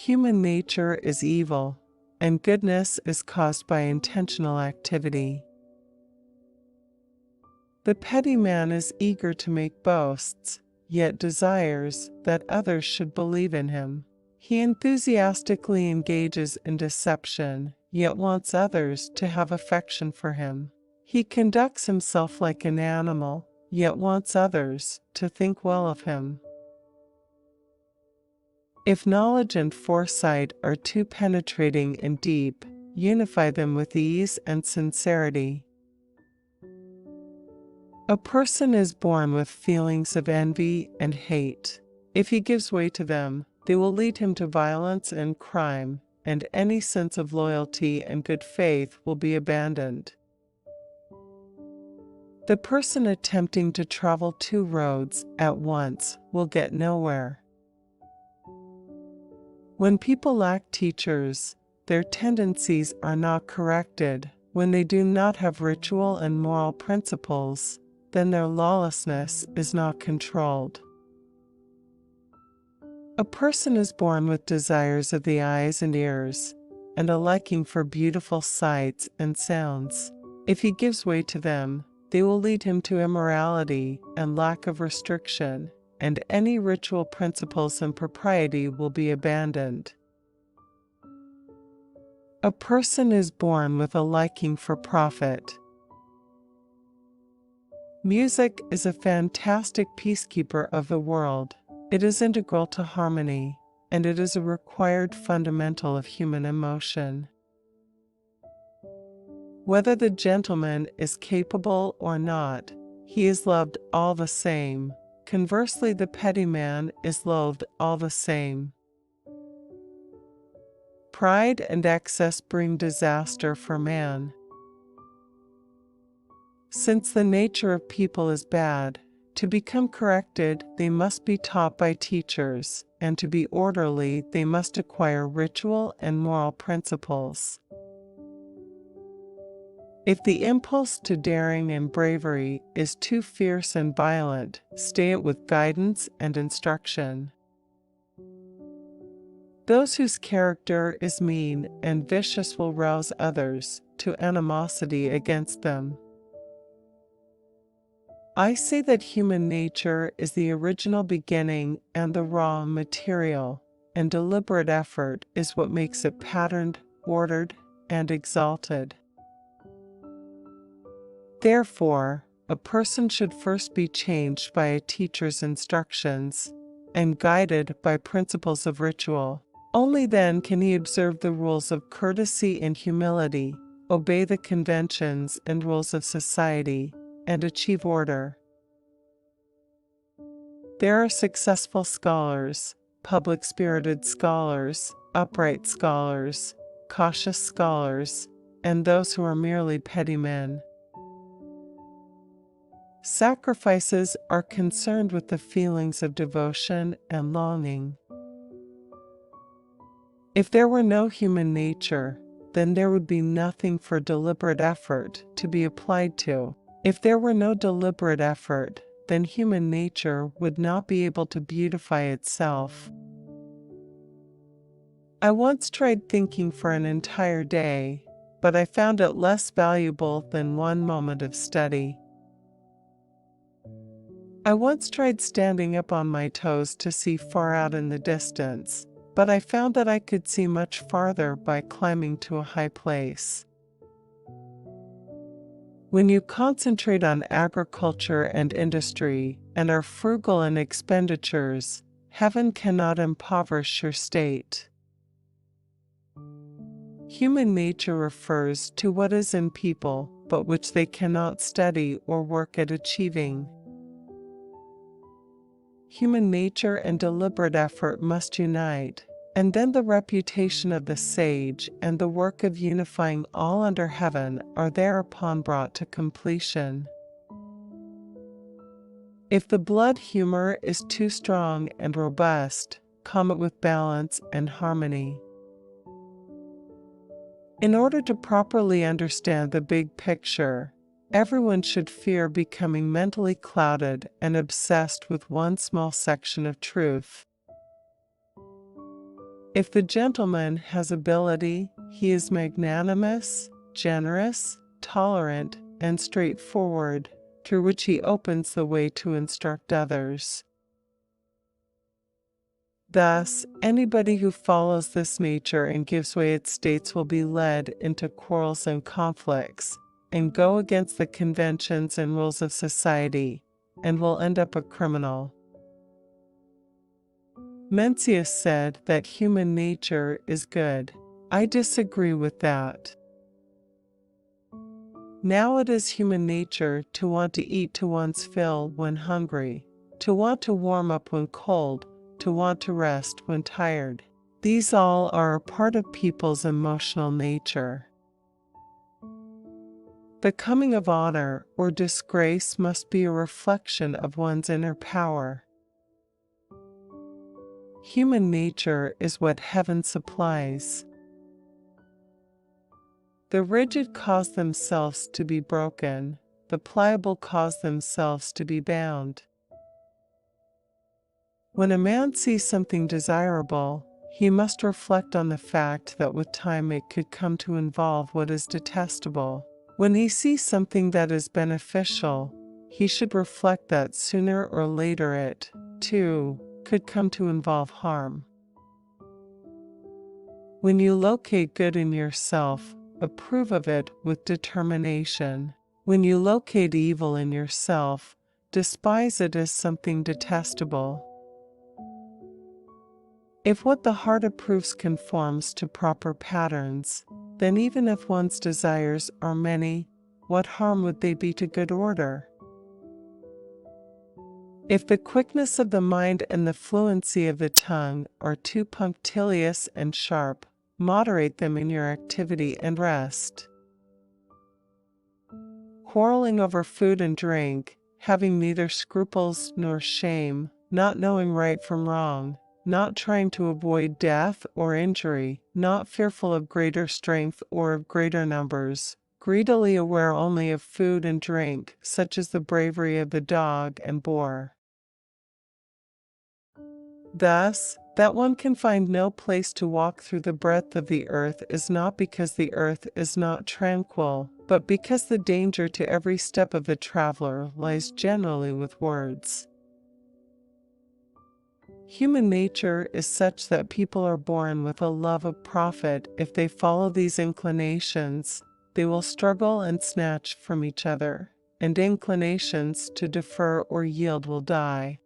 Human nature is evil, and goodness is caused by intentional activity. The petty man is eager to make boasts, yet desires that others should believe in him. He enthusiastically engages in deception, yet wants others to have affection for him. He conducts himself like an animal, yet wants others to think well of him. If knowledge and foresight are too penetrating and deep, unify them with ease and sincerity. A person is born with feelings of envy and hate. If he gives way to them, they will lead him to violence and crime, and any sense of loyalty and good faith will be abandoned. The person attempting to travel two roads at once will get nowhere. When people lack teachers, their tendencies are not corrected. When they do not have ritual and moral principles, then their lawlessness is not controlled. A person is born with desires of the eyes and ears, and a liking for beautiful sights and sounds. If he gives way to them, they will lead him to immorality and lack of restriction, and any ritual principles and propriety will be abandoned. A person is born with a liking for profit. Music is a fantastic peacekeeper of the world. It is integral to harmony, and it is a required fundamental of human emotion. Whether the gentleman is capable or not, he is loved all the same. Conversely, the petty man is loathed all the same. Pride and excess bring disaster for man. Since the nature of people is bad, to become corrected they must be taught by teachers, and to be orderly they must acquire ritual and moral principles. If the impulse to daring and bravery is too fierce and violent, stay it with guidance and instruction. Those whose character is mean and vicious will rouse others to animosity against them. I say that human nature is the original beginning and the raw material, and deliberate effort is what makes it patterned, ordered, and exalted. Therefore, a person should first be changed by a teacher's instructions and guided by principles of ritual. Only then can he observe the rules of courtesy and humility, obey the conventions and rules of society, and achieve order. There are successful scholars, public-spirited scholars, upright scholars, cautious scholars, and those who are merely petty men. Sacrifices are concerned with the feelings of devotion and longing. If there were no human nature, then there would be nothing for deliberate effort to be applied to. If there were no deliberate effort, then human nature would not be able to beautify itself. I once tried thinking for an entire day, but I found it less valuable than one moment of study. I once tried standing up on my toes to see far out in the distance, but I found that I could see much farther by climbing to a high place. When you concentrate on agriculture and industry and are frugal in expenditures, heaven cannot impoverish your state. Human nature refers to what is in people, but which they cannot study or work at achieving. Human nature and deliberate effort must unite, and then the reputation of the sage and the work of unifying all under heaven are thereupon brought to completion. If the blood humor is too strong and robust, calm it with balance and harmony. In order to properly understand the big picture, everyone should fear becoming mentally clouded and obsessed with one small section of truth. If the gentleman has ability, he is magnanimous, generous, tolerant, and straightforward, through which he opens the way to instruct others. Thus, anybody who follows this nature and gives way its states will be led into quarrels and conflicts, and go against the conventions and rules of society, and will end up a criminal. Mencius said that human nature is good. I disagree with that. Now it is human nature to want to eat to one's fill when hungry, to want to warm up when cold, to want to rest when tired. These all are a part of people's emotional nature. The coming of honor or disgrace must be a reflection of one's inner power. Human nature is what heaven supplies. The rigid cause themselves to be broken, the pliable cause themselves to be bound. When a man sees something desirable, he must reflect on the fact that with time it could come to involve what is detestable. When he sees something that is beneficial, he should reflect that sooner or later it, too, could come to involve harm. When you locate good in yourself, approve of it with determination. When you locate evil in yourself, despise it as something detestable. If what the heart approves conforms to proper patterns, then even if one's desires are many, what harm would they be to good order? If the quickness of the mind and the fluency of the tongue are too punctilious and sharp, moderate them in your activity and rest. Quarreling over food and drink, having neither scruples nor shame, not knowing right from wrong, not trying to avoid death or injury, not fearful of greater strength or of greater numbers, greedily aware only of food and drink, such as the bravery of the dog and boar. Thus, that one can find no place to walk through the breadth of the earth is not because the earth is not tranquil, but because the danger to every step of the traveler lies generally with words. Human nature is such that people are born with a love of profit. If they follow these inclinations, they will struggle and snatch from each other, and inclinations to defer or yield will die.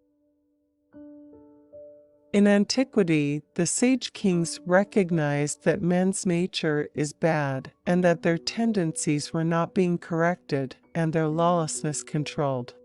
In antiquity, the sage kings recognized that men's nature is bad, and that their tendencies were not being corrected, and their lawlessness controlled.